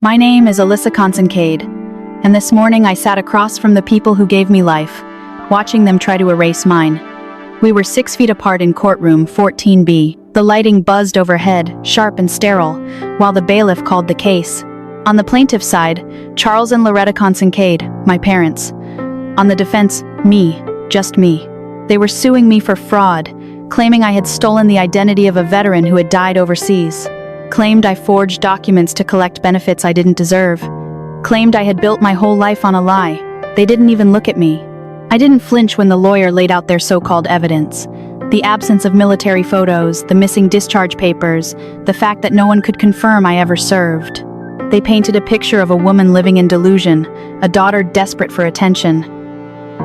My name is Alyssa Kincaid, and this morning I sat across from the people who gave me life, watching them try to erase mine. We were 6 feet apart in Courtroom 14B. The lighting buzzed overhead, sharp and sterile, while the bailiff called the case. On the plaintiff's side, Charles and Loretta Kincaid, my parents. On the defense, me, just me. They were suing me for fraud, claiming I had stolen the identity of a veteran who had died overseas. Claimed I forged documents to collect benefits I didn't deserve. Claimed I had built my whole life on a lie. They didn't even look at me. I didn't flinch when the lawyer laid out their so-called evidence. The absence of military photos, the missing discharge papers, the fact that no one could confirm I ever served. They painted a picture of a woman living in delusion, a daughter desperate for attention.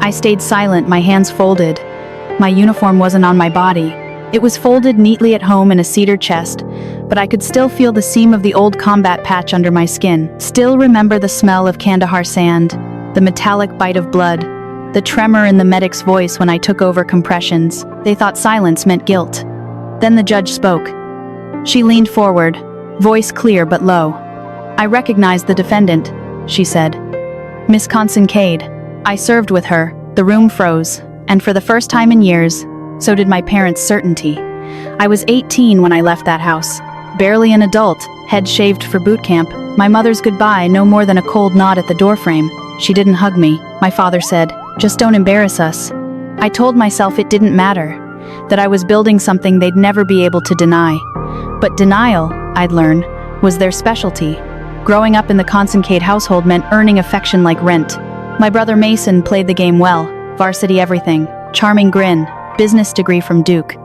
I stayed silent, my hands folded. My uniform wasn't on my body. It was folded neatly at home in a cedar chest, but I could still feel the seam of the old combat patch under my skin. Still remember the smell of Kandahar sand, the metallic bite of blood, the tremor in the medic's voice when I took over compressions. They thought silence meant guilt. Then the judge spoke. She leaned forward, voice clear but low. "I recognize the defendant," she said. "Miss Kincaid. I served with her." The room froze, and for the first time in years, so did my parents' certainty. I was 18 when I left that house. Barely an adult, head shaved for boot camp. My mother's goodbye, no more than a cold nod at the doorframe. She didn't hug me. My father said, "Just don't embarrass us." I told myself it didn't matter, that I was building something they'd never be able to deny. But denial, I'd learn, was their specialty. Growing up in the Kincaid household meant earning affection like rent. My brother Mason played the game well, varsity everything, charming grin, business degree from Duke.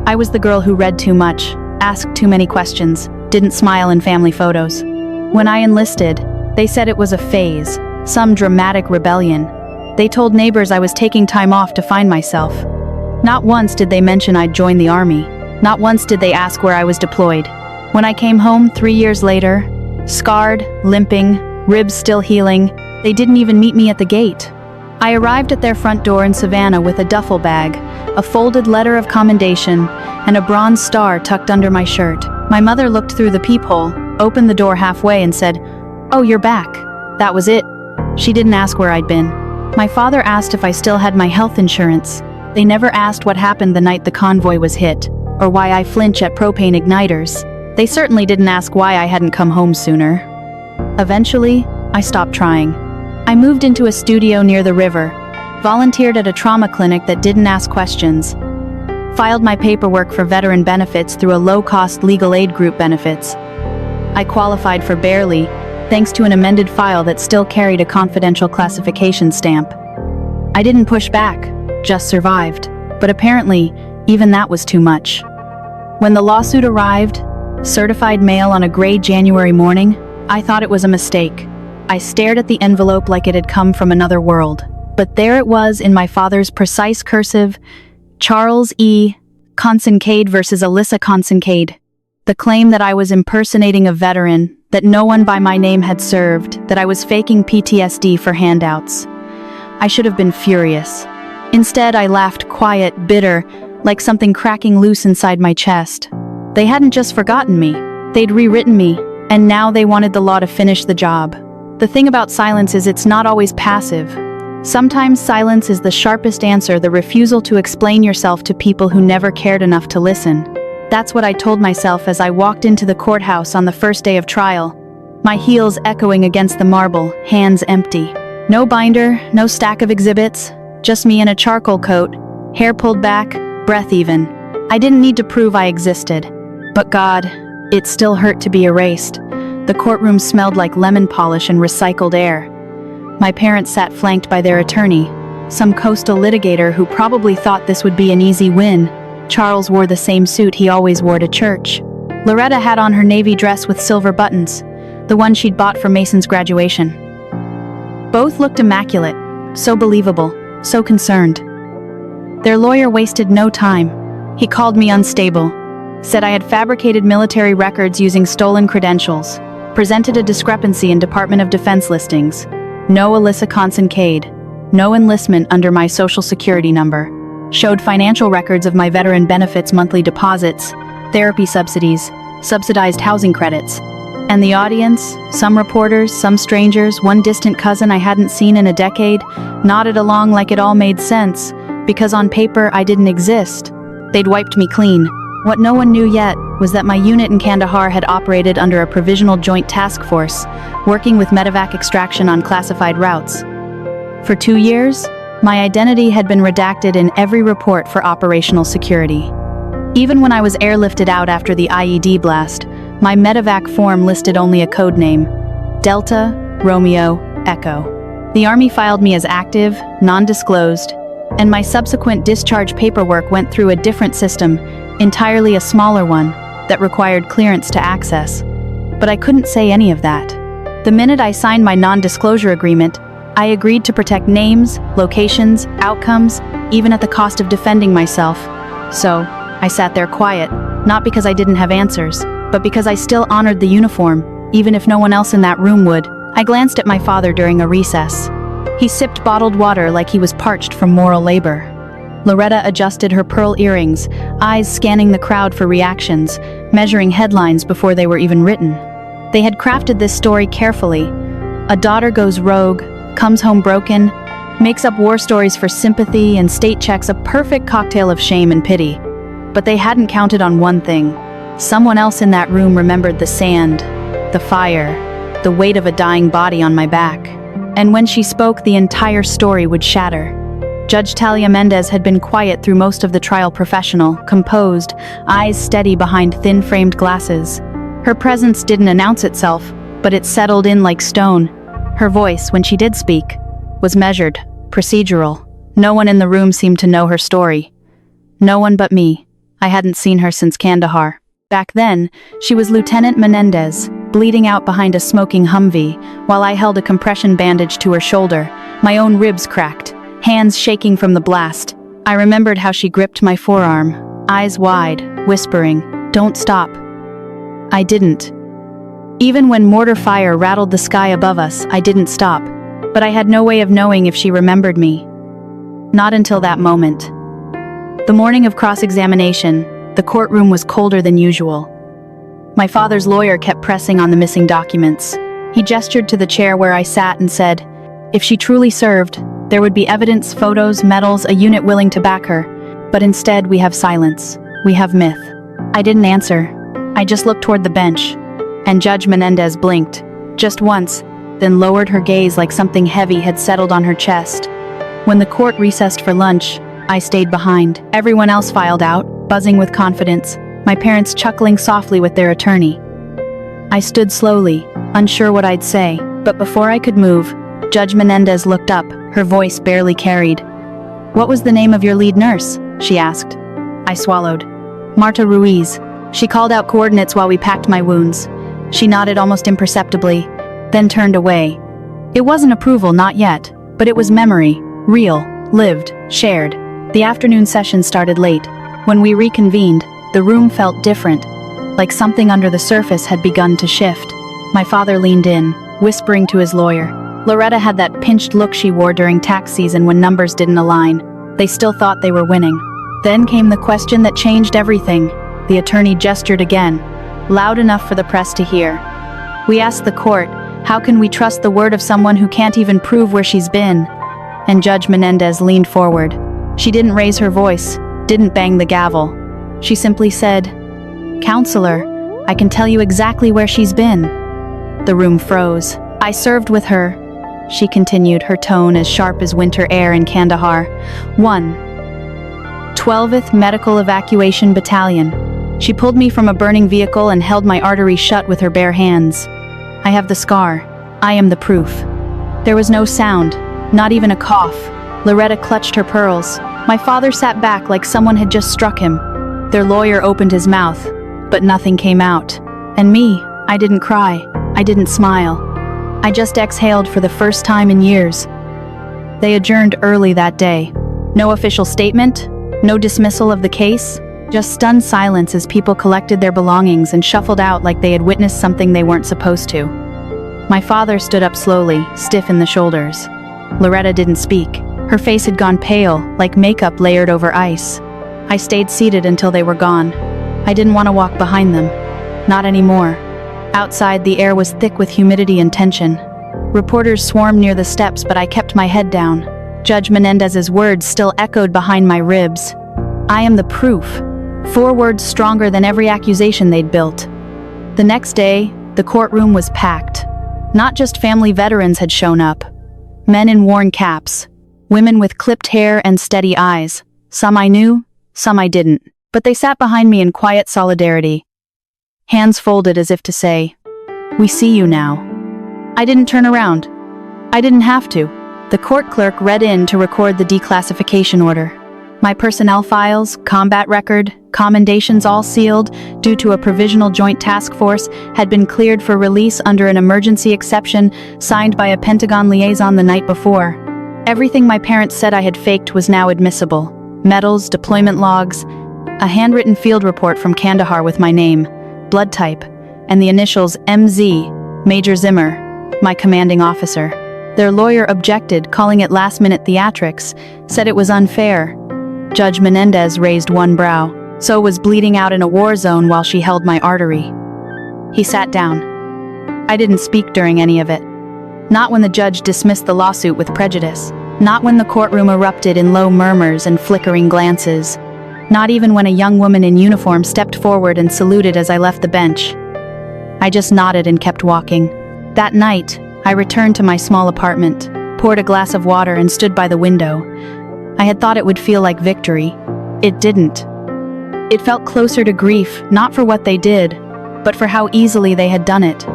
I was the girl who read too much, asked too many questions, didn't smile in family photos. When I enlisted, they said it was a phase, some dramatic rebellion. They told neighbors I was taking time off to find myself. Not once did they mention I'd join the army. Not once did they ask where I was deployed. When I came home 3 years later, scarred, limping, ribs still healing, they didn't even meet me at the gate. I arrived at their front door in Savannah with a duffel bag, a folded letter of commendation, and a bronze star tucked under my shirt. My mother looked through the peephole, opened the door halfway and said, "Oh, you're back." That was it. She didn't ask where I'd been. My father asked if I still had my health insurance. They never asked what happened the night the convoy was hit, or why I flinch at propane igniters. They certainly didn't ask why I hadn't come home sooner. Eventually, I stopped trying. I moved into a studio near the river, volunteered at a trauma clinic that didn't ask questions, filed my paperwork for veteran benefits through a low-cost legal aid group benefits. I qualified for barely, thanks to an amended file that still carried a confidential classification stamp. I didn't push back, just survived, but apparently, even that was too much. When the lawsuit arrived, certified mail on a gray January morning, I thought it was a mistake. I stared at the envelope like it had come from another world. But there it was in my father's precise cursive, Charles E. Kincaid versus Alyssa Kincaid. The claim that I was impersonating a veteran, that no one by my name had served, that I was faking PTSD for handouts. I should have been furious. Instead, I laughed quiet, bitter, like something cracking loose inside my chest. They hadn't just forgotten me. They'd rewritten me, and now they wanted the law to finish the job. The thing about silence is it's not always passive. Sometimes silence is the sharpest answer, the refusal to explain yourself to people who never cared enough to listen. That's what I told myself as I walked into the courthouse on the first day of trial, my heels echoing against the marble, hands empty. No binder, no stack of exhibits, just me in a charcoal coat, hair pulled back, breath even. I didn't need to prove I existed. But God, it still hurt to be erased. The courtroom smelled like lemon polish and recycled air. My parents sat flanked by their attorney, some coastal litigator who probably thought this would be an easy win. Charles wore the same suit he always wore to church. Loretta had on her navy dress with silver buttons, the one she'd bought for Mason's graduation. Both looked immaculate, so believable, so concerned. Their lawyer wasted no time. He called me unstable, said I had fabricated military records using stolen credentials, presented a discrepancy in Department of Defense listings, no Alyssa Kincaid, no enlistment under my social security number, showed financial records of my veteran benefits monthly deposits, therapy subsidies, subsidized housing credits. And the audience, some reporters, some strangers, one distant cousin I hadn't seen in a decade, nodded along like it all made sense, because on paper I didn't exist. They'd wiped me clean. What no one knew yet was that my unit in Kandahar had operated under a provisional joint task force, working with medevac extraction on classified routes. For 2 years, my identity had been redacted in every report for operational security. Even when I was airlifted out after the IED blast, my medevac form listed only a code name: Delta, Romeo, Echo. The Army filed me as active, non-disclosed, and my subsequent discharge paperwork went through a different system, entirely a smaller one, that required clearance to access. But I couldn't say any of that. The minute I signed my non-disclosure agreement, I agreed to protect names, locations, outcomes, even at the cost of defending myself. So, I sat there quiet, not because I didn't have answers, but because I still honored the uniform, even if no one else in that room would. I glanced at my father during a recess. He sipped bottled water like he was parched from moral labor. Loretta adjusted her pearl earrings, eyes scanning the crowd for reactions, measuring headlines before they were even written. They had crafted this story carefully. A daughter goes rogue, comes home broken, makes up war stories for sympathy, and state checks a perfect cocktail of shame and pity. But they hadn't counted on one thing. Someone else in that room remembered the sand, the fire, the weight of a dying body on my back. And when she spoke, the entire story would shatter. Judge Talia Mendez had been quiet through most of the trial, professional, composed, eyes steady behind thin-framed glasses. Her presence didn't announce itself, but it settled in like stone. Her voice, when she did speak, was measured, procedural. No one in the room seemed to know her story. No one but me. I hadn't seen her since Kandahar. Back then, she was Lieutenant Menendez, bleeding out behind a smoking Humvee, while I held a compression bandage to her shoulder, my own ribs cracked, hands shaking from the blast. I remembered how she gripped my forearm, eyes wide, whispering, "Don't stop." I didn't. Even when mortar fire rattled the sky above us, I didn't stop, but I had no way of knowing if she remembered me. Not until that moment. The morning of cross-examination, the courtroom was colder than usual. My father's lawyer kept pressing on the missing documents. He gestured to the chair where I sat and said, if she truly served, there would be evidence, photos, medals, a unit willing to back her. But instead, we have silence. We have myth. I didn't answer. I just looked toward the bench. And Judge Menendez blinked, just once, then lowered her gaze like something heavy had settled on her chest. When the court recessed for lunch, I stayed behind. Everyone else filed out, buzzing with confidence, my parents chuckling softly with their attorney. I stood slowly, unsure what I'd say, but before I could move, Judge Menendez looked up, her voice barely carried. "What was the name of your lead nurse?" she asked. I swallowed. "Marta Ruiz." She called out coordinates while we packed my wounds. She nodded almost imperceptibly, then turned away. It wasn't approval, not yet, but it was memory, real, lived, shared. The afternoon session started late. When we reconvened, the room felt different, like something under the surface had begun to shift. My father leaned in, whispering to his lawyer. Loretta had that pinched look she wore during tax season when numbers didn't align. They still thought they were winning. Then came the question that changed everything. The attorney gestured again, loud enough for the press to hear. We asked the court, how can we trust the word of someone who can't even prove where she's been? And Judge Menendez leaned forward. She didn't raise her voice, didn't bang the gavel. She simply said, "Counselor, I can tell you exactly where she's been." The room froze. "I served with her," she continued, her tone as sharp as winter air in Kandahar. 1. 12th Medical Evacuation Battalion. She pulled me from a burning vehicle and held my artery shut with her bare hands. I have the scar. I am the proof. There was no sound, not even a cough. Loretta clutched her pearls. My father sat back like someone had just struck him. Their lawyer opened his mouth, but nothing came out. And me, I didn't cry. I didn't smile. I just exhaled for the first time in years. They adjourned early that day. No official statement, no dismissal of the case, just stunned silence as people collected their belongings and shuffled out like they had witnessed something they weren't supposed to. My father stood up slowly, stiff in the shoulders. Loretta didn't speak. Her face had gone pale, like makeup layered over ice. I stayed seated until they were gone. I didn't want to walk behind them. Not anymore. Outside, the air was thick with humidity and tension. Reporters swarmed near the steps, but I kept my head down. Judge Menendez's words still echoed behind my ribs. I am the proof. 4 words stronger than every accusation they'd built. The next day, the courtroom was packed. Not just family veterans had shown up. Men in worn caps. Women with clipped hair and steady eyes. Some I knew, some I didn't. But they sat behind me in quiet solidarity. Hands folded as if to say, "We see you now." I didn't turn around. I didn't have to. The court clerk read in to record the declassification order. My personnel files, combat record, commendations all sealed due to a provisional joint task force had been cleared for release under an emergency exception signed by a Pentagon liaison the night before. Everything my parents said I had faked was now admissible. Medals, deployment logs, a handwritten field report from Kandahar with my name, blood type, and the initials MZ, Major Zimmer, my commanding officer. Their lawyer objected, calling it last-minute theatrics, said it was unfair. Judge Menendez raised one brow. So was bleeding out in a war zone while she held my artery. He sat down. I didn't speak during any of it. Not when the judge dismissed the lawsuit with prejudice. Not when the courtroom erupted in low murmurs and flickering glances. Not even when a young woman in uniform stepped forward and saluted as I left the bench. I just nodded and kept walking. That night, I returned to my small apartment, poured a glass of water and stood by the window. I had thought it would feel like victory. It didn't. It felt closer to grief, not for what they did, but for how easily they had done it.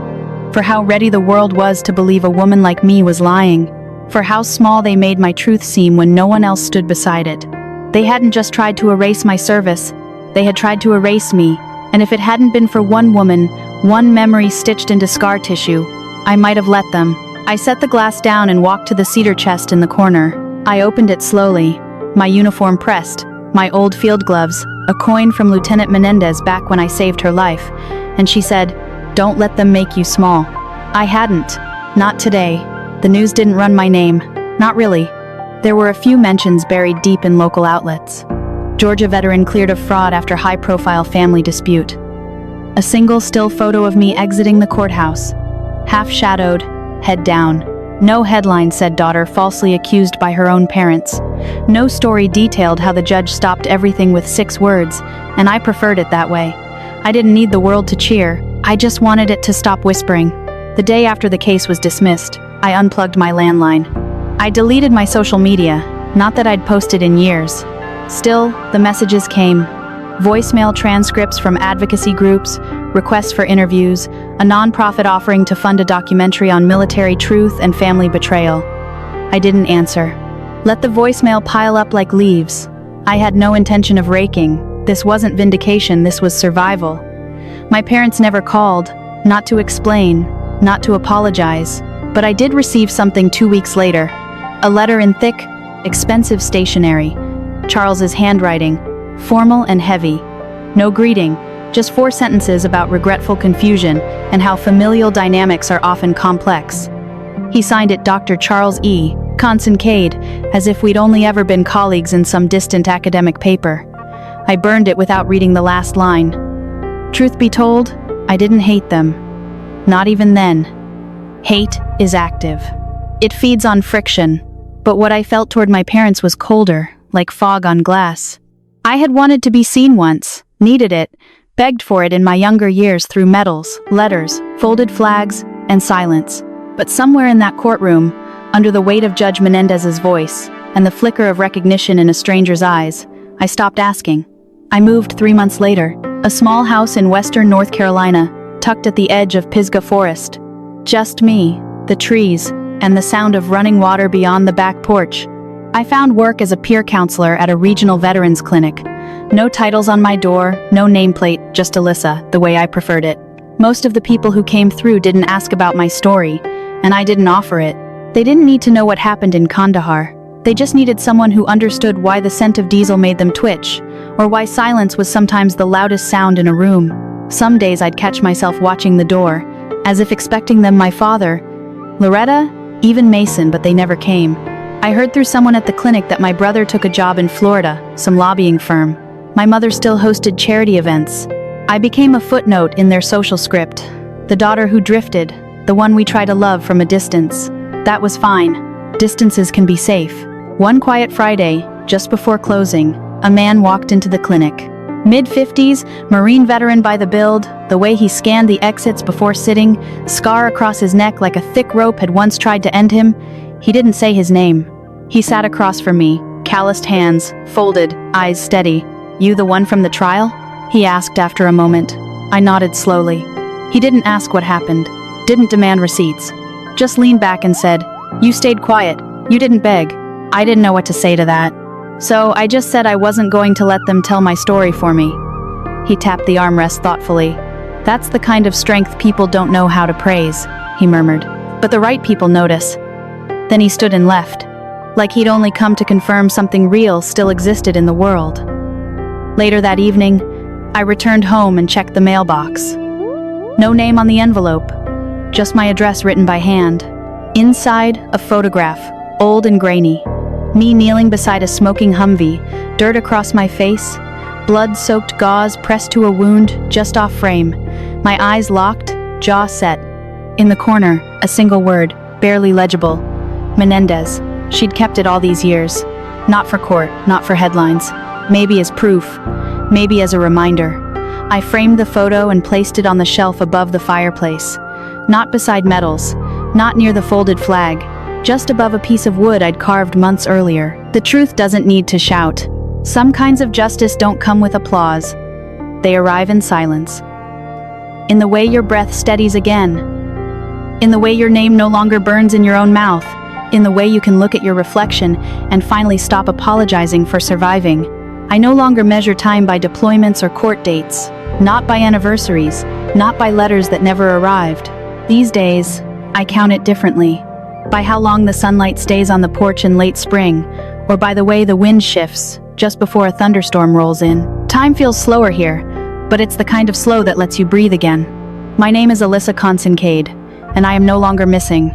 For how ready the world was to believe a woman like me was lying. For how small they made my truth seem when no one else stood beside it. They hadn't just tried to erase my service, they had tried to erase me, and if it hadn't been for one woman, one memory stitched into scar tissue, I might have let them. I set the glass down and walked to the cedar chest in the corner. I opened it slowly, my uniform pressed, my old field gloves, a coin from Lieutenant Menendez back when I saved her life, and she said, "Don't let them make you small." I hadn't. Not today. The news didn't run my name. Not really. There were a few mentions buried deep in local outlets. Georgia veteran cleared of fraud after high-profile family dispute. A single still photo of me exiting the courthouse. Half-shadowed, head down. No headline said daughter falsely accused by her own parents. No story detailed how the judge stopped everything with 6 words, and I preferred it that way. I didn't need the world to cheer, I just wanted it to stop whispering. The day after the case was dismissed, I unplugged my landline. I deleted my social media, not that I'd posted in years. Still, the messages came. Voicemail transcripts from advocacy groups, requests for interviews, a nonprofit offering to fund a documentary on military truth and family betrayal. I didn't answer. Let the voicemail pile up like leaves. I had no intention of raking. This wasn't vindication, this was survival. My parents never called, not to explain, not to apologize, but I did receive something 2 weeks later. A letter in thick, expensive stationery. Charles's handwriting, formal and heavy. No greeting, just 4 sentences about regretful confusion and how familial dynamics are often complex. He signed it Dr. Charles E. Kincaid, as if we'd only ever been colleagues in some distant academic paper. I burned it without reading the last line. Truth be told, I didn't hate them. Not even then. Hate is active. It feeds on friction, but what I felt toward my parents was colder, like fog on glass. I had wanted to be seen once, needed it, begged for it in my younger years through medals, letters, folded flags, and silence. But somewhere in that courtroom, under the weight of Judge Menendez's voice, and the flicker of recognition in a stranger's eyes, I stopped asking. I moved 3 months later, a small house in western North Carolina, tucked at the edge of Pisgah Forest. Just me, the trees, and the sound of running water beyond the back porch. I found work as a peer counselor at a regional veterans clinic. No titles on my door, no nameplate, just Alyssa, the way I preferred it. Most of the people who came through didn't ask about my story, and I didn't offer it. They didn't need to know what happened in Kandahar. They just needed someone who understood why the scent of diesel made them twitch, or why silence was sometimes the loudest sound in a room. Some days I'd catch myself watching the door, as if expecting them my father, Loretta, even Mason, but they never came. I heard through someone at the clinic that my brother took a job in Florida, some lobbying firm. My mother still hosted charity events. I became a footnote in their social script. The daughter who drifted, the one we try to love from a distance. That was fine. Distances can be safe. One quiet Friday, just before closing, a man walked into the clinic. Mid-50s, Marine veteran by the build, the way he scanned the exits before sitting, scar across his neck like a thick rope had once tried to end him. He didn't say his name. He sat across from me, calloused hands, folded, eyes steady. "You the one from the trial?" he asked after a moment. I nodded slowly. He didn't ask what happened, didn't demand receipts. Just leaned back and said, "You stayed quiet. You didn't beg." I didn't know what to say to that. So I just said I wasn't going to let them tell my story for me. He tapped the armrest thoughtfully. "That's the kind of strength people don't know how to praise," he murmured. "But the right people notice." Then he stood and left, like he'd only come to confirm something real still existed in the world. Later that evening, I returned home and checked the mailbox. No name on the envelope, just my address written by hand. Inside, a photograph, old and grainy. Me kneeling beside a smoking Humvee, dirt across my face, blood-soaked gauze pressed to a wound just off frame. My eyes locked, jaw set. In the corner, a single word, barely legible. Menendez. She'd kept it all these years. Not for court, not for headlines. Maybe as proof, maybe as a reminder. I framed the photo and placed it on the shelf above the fireplace. Not beside medals, not near the folded flag. Just above a piece of wood I'd carved months earlier. The truth doesn't need to shout. Some kinds of justice don't come with applause. They arrive in silence. In the way your breath steadies again. In the way your name no longer burns in your own mouth. In the way you can look at your reflection and finally stop apologizing for surviving. I no longer measure time by deployments or court dates. Not by anniversaries. Not by letters that never arrived. These days, I count it differently. By how long the sunlight stays on the porch in late spring, or by the way the wind shifts just before a thunderstorm rolls in. Time feels slower here, but it's the kind of slow that lets you breathe again. My name is Alyssa Kincaid, and I am no longer missing.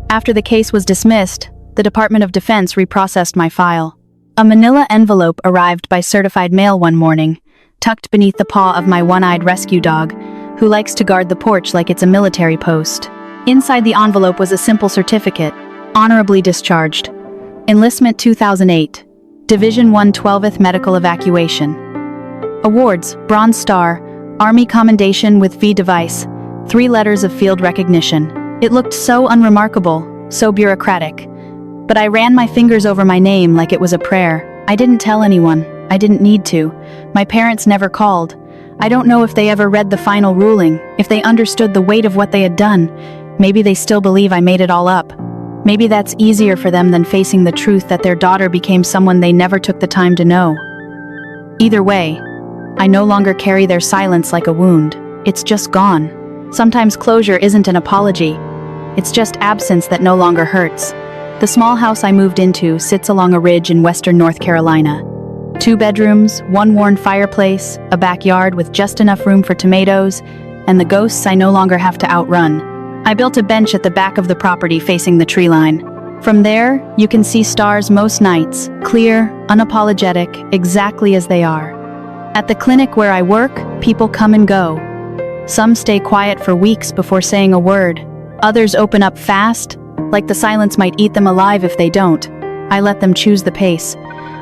After the case was dismissed, the Department of Defense reprocessed my file. A manila envelope arrived by certified mail one morning, tucked beneath the paw of my one-eyed rescue dog, who likes to guard the porch like it's a military post. Inside the envelope was a simple certificate, honorably discharged. Enlistment 2008, Division 1 12th Medical Evacuation. Awards, Bronze Star, Army Commendation with V device, 3 letters of field recognition. It looked so unremarkable, so bureaucratic. But I ran my fingers over my name like it was a prayer. I didn't tell anyone. I didn't need to. My parents never called. I don't know if they ever read the final ruling, if they understood the weight of what they had done. Maybe they still believe I made it all up. Maybe that's easier for them than facing the truth that their daughter became someone they never took the time to know. Either way, I no longer carry their silence like a wound. It's just gone. Sometimes closure isn't an apology. It's just absence that no longer hurts. The small house I moved into sits along a ridge in western North Carolina. 2 bedrooms, 1 worn fireplace, a backyard with just enough room for tomatoes, and the ghosts I no longer have to outrun. I built a bench at the back of the property facing the tree line. From there, you can see stars most nights, clear, unapologetic, exactly as they are. At the clinic where I work, people come and go. Some stay quiet for weeks before saying a word. Others open up fast, like the silence might eat them alive if they don't. I let them choose the pace.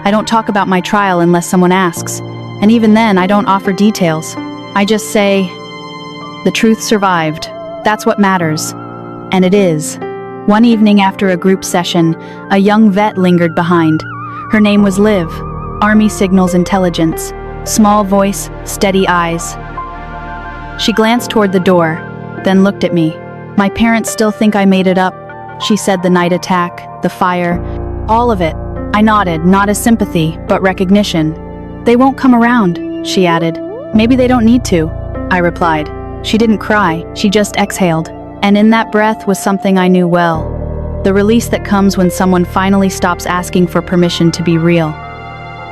I don't talk about my trial unless someone asks. And even then, I don't offer details. I just say, the truth survived. That's what matters. And it is. One evening after a group session, a young vet lingered behind. Her name was Liv, Army Signals Intelligence. Small voice, steady eyes. She glanced toward the door, then looked at me. My parents still think I made it up, she said. The night attack, the fire, all of it. I nodded, not as sympathy, but recognition. They won't come around, she added. Maybe they don't need to, I replied. She didn't cry, she just exhaled. And in that breath was something I knew well. The release that comes when someone finally stops asking for permission to be real.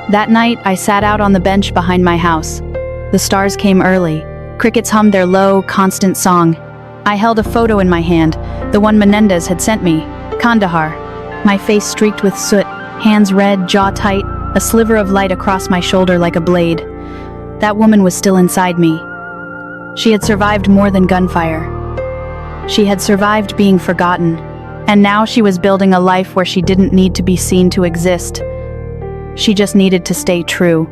That night, I sat out on the bench behind my house. The stars came early. Crickets hummed their low, constant song. I held a photo in my hand, the one Menendez had sent me, Kandahar. My face streaked with soot, hands red, jaw tight, a sliver of light across my shoulder like a blade. That woman was still inside me. She had survived more than gunfire. She had survived being forgotten, and now she was building a life where she didn't need to be seen to exist. She just needed to stay true.